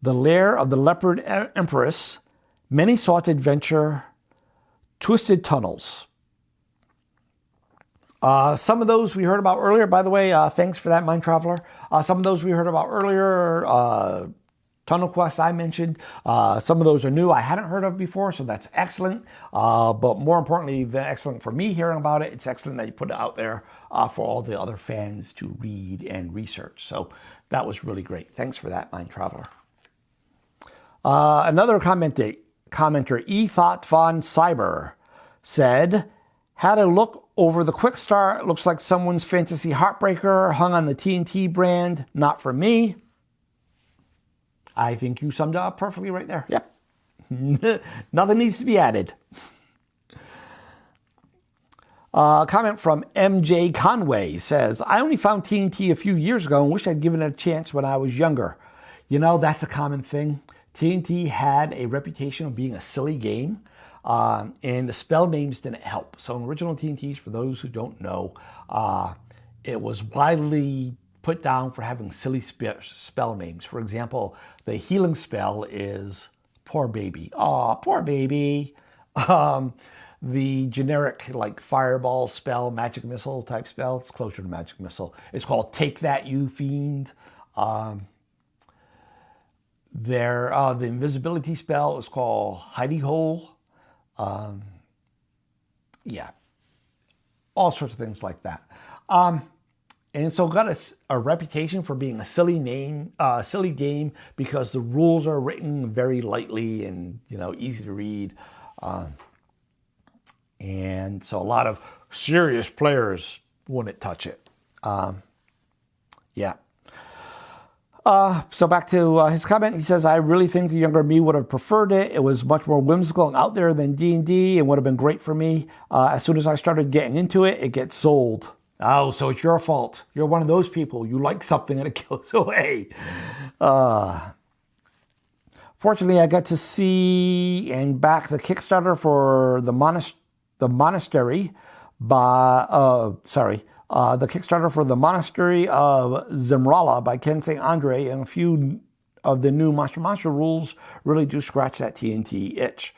The Lair of the Leopard Empress, Many Sought Adventure, Twisted Tunnels. Some of those we heard about earlier. By the way, thanks for that, Mind Traveler. Some of those we heard about earlier. Tunnel Quest I mentioned. Some of those are new I hadn't heard of before, so that's excellent. But more importantly than excellent for me hearing about it, it's excellent that you put it out there for all the other fans to read and research. So that was really great. Thanks for that, Mind Traveler. Another commenter, Ethot von Cyber, said, had a look over the quick start. Looks like someone's fantasy heartbreaker hung on the TNT brand. Not for me. I think you summed it up perfectly right there. Yep. Nothing needs to be added. Comment from MJ Conway says, I only found TNT a few years ago and wish I'd given it a chance when I was younger. You know, that's a common thing. TNT had a reputation of being a silly game, and the spell names didn't help. So in original TNTs, for those who don't know, it was widely put down for having silly spell names. For example, the healing spell is poor baby. Aw, poor baby. The generic like fireball spell, magic missile type spell, it's closer to magic missile. It's called Take That, You Fiend. The invisibility spell is called Hidey Hole. Yeah, all sorts of things like that. And so got a reputation for being a silly game because the rules are written very lightly and, easy to read. And so a lot of serious players wouldn't touch it. Yeah. So back to his comment. He says, I really think the younger me would have preferred it. It was much more whimsical and out there than D&D and would have been great for me. As soon as I started getting into it, it gets sold. Oh, so it's your fault. You're one of those people. You like something and it goes away. Fortunately, I got to see and back the Kickstarter for the monastery the Kickstarter for the Monastery of Zimrala by Ken St. Andre, and a few of the new Monster rules really do scratch that TNT itch.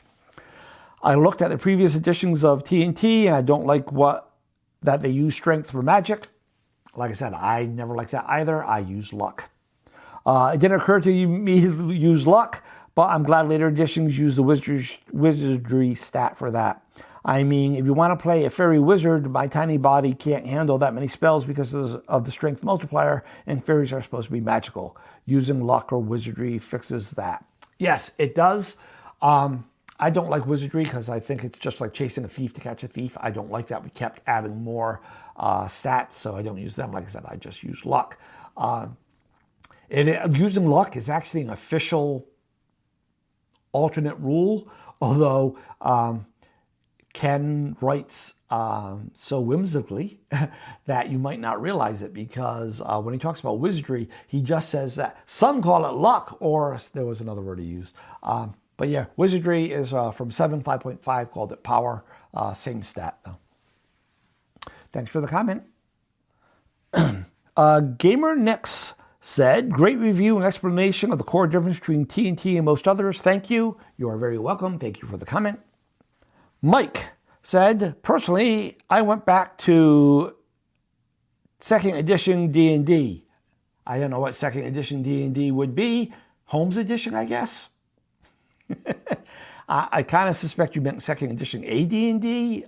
I looked at the previous editions of TNT, and I don't like that they use strength for magic. Like I said, I never liked that either. I use luck. It didn't occur to me to use luck, but I'm glad later editions use the wizardry stat for that. I mean, if you want to play a fairy wizard, my tiny body can't handle that many spells because of the strength multiplier, and fairies are supposed to be magical. Using luck or wizardry fixes that. Yes, it does. I don't like wizardry because I think it's just like chasing a thief to catch a thief. I don't like that. We kept adding more stats, so I don't use them. Like I said, I just use luck. Using luck is actually an official alternate rule, although Ken writes so whimsically that you might not realize it, because when he talks about wizardry, he just says that some call it luck, or there was another word he used. But yeah, wizardry is from 7.5.5, called it power. Same stat though. Thanks for the comment. Gamer Nix said, great review and explanation of the core difference between TNT and most others. Thank you. You are very welcome. Thank you for the comment. Mike said, personally, I went back to 2nd edition D&D. I don't know what 2nd edition D&D would be. Holmes edition, I guess. I kind of suspect you meant 2nd edition AD&D.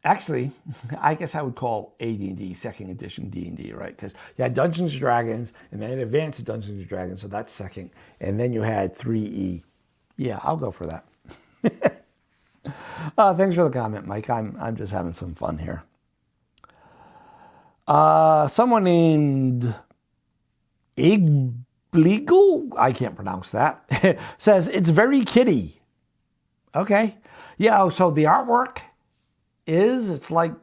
Actually, I guess I would call AD&D second edition D&D, right? Because you had Dungeons and Dragons, and then Advanced Dungeons and Dragons, so that's second, and then you had 3E. Yeah, I'll go for that. Thanks for the comment, Mike. I'm just having some fun here. Someone named Igbleagle, I can't pronounce that, says it's very kiddie. Okay. Yeah, so the artwork it's like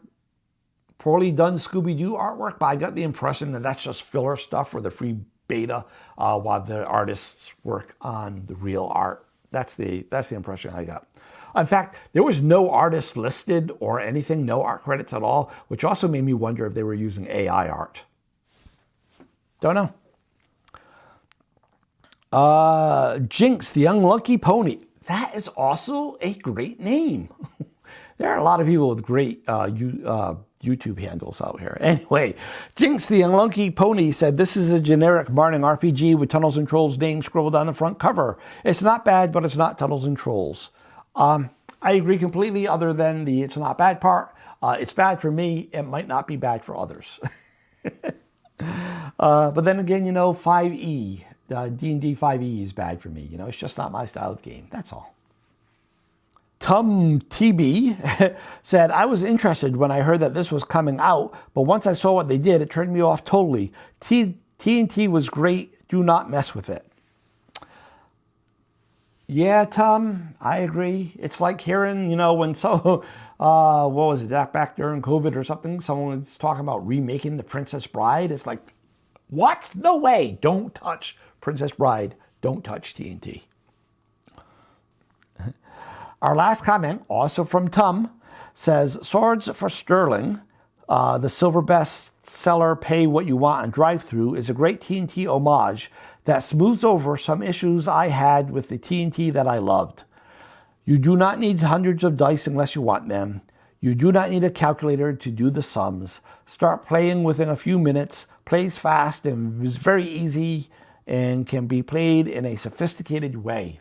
poorly done Scooby-Doo artwork, but I got the impression that that's just filler stuff for the free beta while the artists work on the real art. That's the impression I got. In fact, there was no artist listed or anything, no art credits at all, which also made me wonder if they were using AI art. Don't know. Jinx, the Unlucky Pony. That is also a great name. There are a lot of people with great YouTube handles out here. Anyway, Jinx, the Unlucky Pony, said, this is a generic Marning RPG with Tunnels and Trolls name scribbled on the front cover. It's not bad, but it's not Tunnels and Trolls. I agree completely, other than the it's not bad part. It's bad for me. It might not be bad for others. But then again, 5E, D&D 5E is bad for me. It's just not my style of game. That's all. Tum TB said, I was interested when I heard that this was coming out, but once I saw what they did, it turned me off totally. TNT was great. Do not mess with it. Yeah, Tom, I agree. It's like hearing, when what was it, back during COVID or something, someone was talking about remaking The Princess Bride. It's like, what? No way. Don't touch Princess Bride. Don't touch TNT. Our last comment, also from Tum, says, Swords for Sterling, the silver bestseller Pay What You Want on drive-thru, is a great TNT homage that smooths over some issues I had with the TNT that I loved. You do not need hundreds of dice unless you want them. You do not need a calculator to do the sums. Start playing within a few minutes, plays fast and is very easy and can be played in a sophisticated way.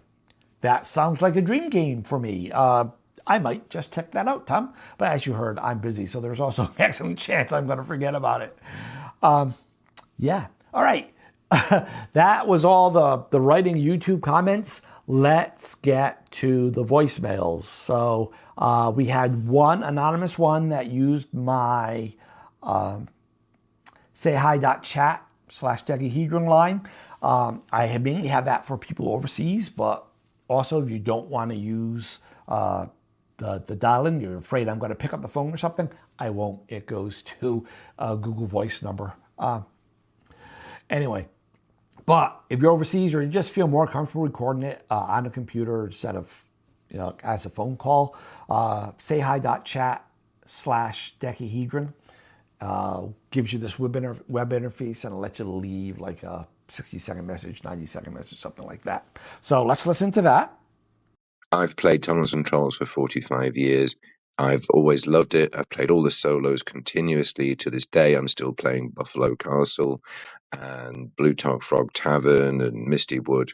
That sounds like a dream game for me. I might just check that out, Tom. But as you heard, I'm busy, so there's also an excellent chance I'm going to forget about it. Yeah. All right. That was all the writing YouTube comments. Let's get to the voicemails. So we had one anonymous one that used my sayhi.chat /dekahedron line. I mainly have that for people overseas, but also if you don't want to use the dial-in, you're afraid I'm going to pick up the phone or something, I won't. It goes to a Google Voice number. Anyway, but if you're overseas or you just feel more comfortable recording it on a computer instead of, as a phone call, sayhi.chat /dekahedron gives you this web interface and it lets you leave like a 60-second message, 90-second message, something like that. So let's listen to that. I've played Tunnels and Trolls for 45 years. I've always loved it. I've played all the solos continuously. To this day, I'm still playing Buffalo Castle and Blue Tark Frog Tavern and Misty Wood.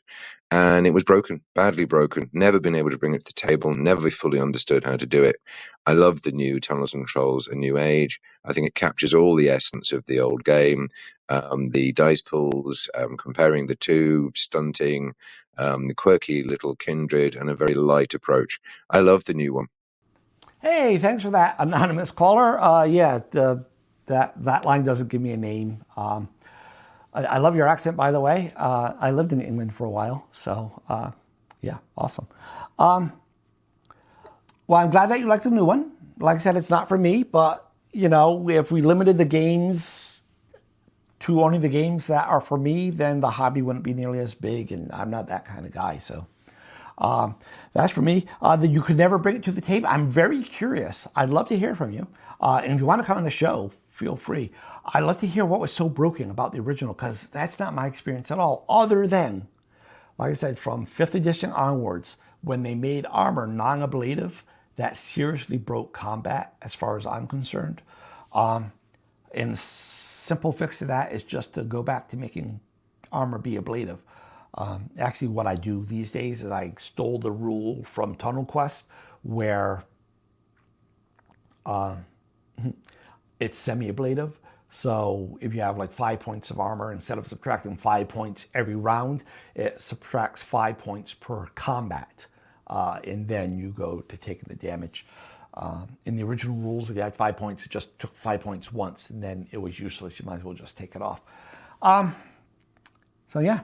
And it was broken, badly broken. Never been able to bring it to the table. Never fully understood how to do it. I love the new Tunnels and Trolls, A New Age. I think it captures all the essence of the old game. The dice pools, comparing the two, stunting, the quirky little kindred, and a very light approach. I love the new one. Hey, thanks for that, anonymous caller. That line doesn't give me a name. I love your accent, by the way. I lived in England for a while, so yeah, awesome. Well, I'm glad that you like the new one. Like I said, it's not for me, but if we limited the games to only the games that are for me, then the hobby wouldn't be nearly as big, and I'm not that kind of guy, so that's for me. That you could never bring it to the table. I'm very curious. I'd love to hear from you. And if you want to come on the show, feel free. I'd love to hear what was so broken about the original, because that's not my experience at all, other than, like I said, from 5th edition onwards, when they made armor non-ablative, that seriously broke combat as far as I'm concerned. And simple fix to that is just to go back to making armor be ablative. Actually, what I do these days is I stole the rule from Tunnel Quest, where It's semi-ablative. So if you have like 5 points of armor, instead of subtracting 5 points every round, it subtracts 5 points per combat. And then you go to taking the damage. In the original rules, if you had 5 points, it just took 5 points once, and then it was useless. You might as well just take it off. So yeah.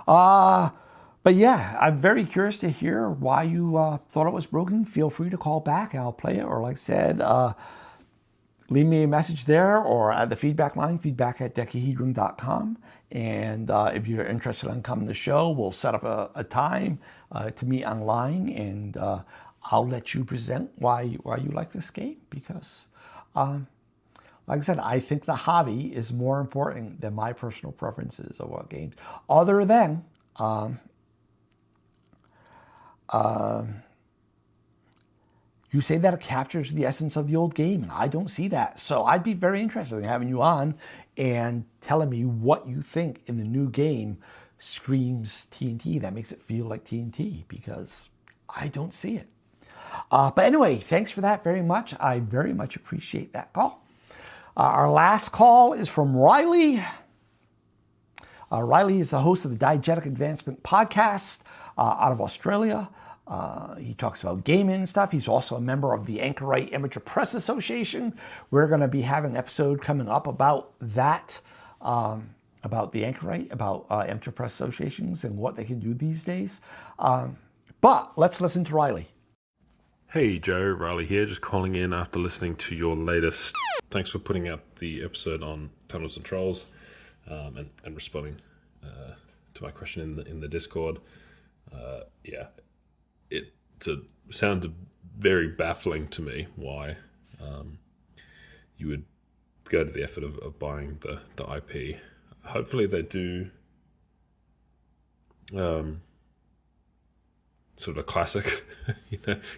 But yeah, I'm very curious to hear why you thought it was broken. Feel free to call back. I'll play it. Or like I said, leave me a message there or at the feedback line, feedback@dekahedron.com. And if you're interested in coming to the show, we'll set up a time to meet online, and I'll let you present why you like this game. Because, like I said, I think the hobby is more important than my personal preferences of what games. Other than you say that it captures the essence of the old game, and I don't see that. So I'd be very interested in having you on and telling me what you think in the new game screams TNT, that makes it feel like TNT, because I don't see it. But anyway, thanks for that very much. I very much appreciate that call. Our last call is from Riley. Riley is the host of the Diegetic Advancement podcast out of Australia. He talks about gaming and stuff. He's also a member of the Anchorite Amateur Press Association. We're going to be having an episode coming up about that, about the Anchorite, about amateur press associations and what they can do these days. But let's listen to Riley. Hey Joe, Riley here, just calling in after listening to your latest. Thanks for putting out the episode on Tunnels and Trolls and responding to my question in the Discord. It sounded very baffling to me why you would go to the effort of buying the IP. Hopefully they do sort of a classic,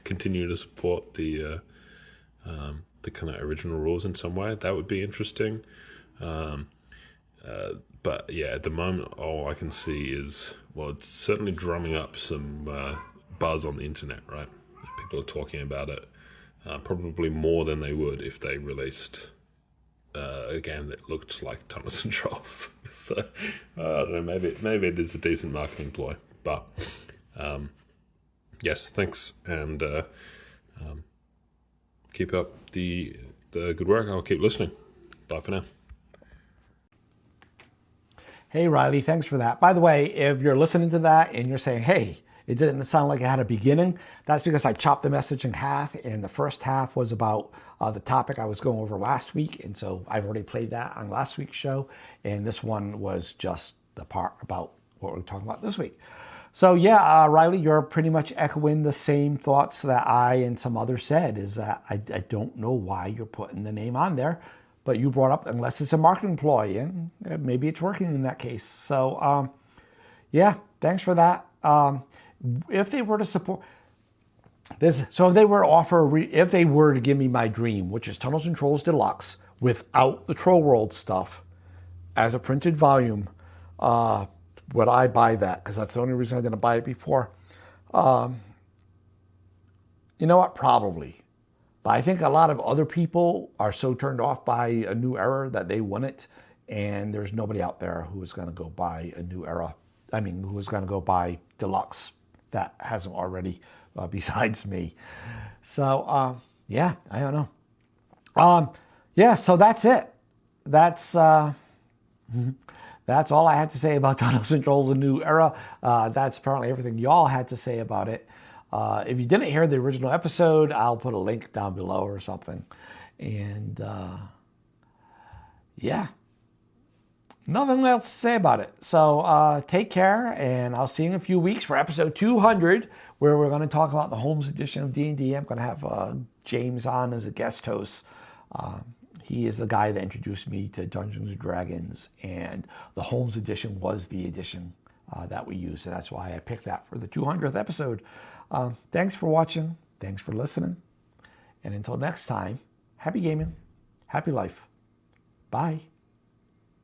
continue to support the kind of original rules in some way. That would be interesting. But yeah, at the moment, all I can see is, well, it's certainly drumming up some buzz on the internet, right? People are talking about it, probably more than they would if they released a game that looked like Tunnels and Trolls. So I don't know, maybe it is a decent marketing ploy. But yes, thanks, and keep up the good work. I'll keep listening. Bye for now. Hey, Riley, thanks for that. By the way, if you're listening to that and you're saying, hey, it didn't sound like it had a beginning, that's because I chopped the message in half, and the first half was about the topic I was going over last week, and so I've already played that on last week's show, and this one was just the part about what we're talking about this week. So yeah, Riley, you're pretty much echoing the same thoughts that I and some others said, is that I don't know why you're putting the name on there. But you brought up, unless it's a marketing ploy, and maybe it's working in that case. So, yeah, thanks for that. If they were to support this, so if they were to offer, if they were to give me my dream, which is Tunnels and Trolls Deluxe without the Troll World stuff as a printed volume, would I buy that? Because that's the only reason I didn't buy it before. You know what? Probably. But I think a lot of other people are so turned off by a new era that they want it, and there's nobody out there who is going to go buy a new era. I mean, who is going to go buy Deluxe that hasn't already, besides me. So, yeah, I don't know. Yeah, so that's it. That's all I had to say about Tunnels and Trolls: A New Era. That's apparently everything y'all had to say about it. If you didn't hear the original episode, I'll put a link down below or something. And yeah, nothing else to say about it. So take care, and I'll see you in a few weeks for episode 200, where we're going to talk about the Holmes edition of D&D. I'm going to have James on as a guest host. He is the guy that introduced me to Dungeons & Dragons, and the Holmes edition was the edition that we used. And that's why I picked that for the 200th episode. Thanks for watching. Thanks for listening. And until next time, happy gaming, happy life. Bye.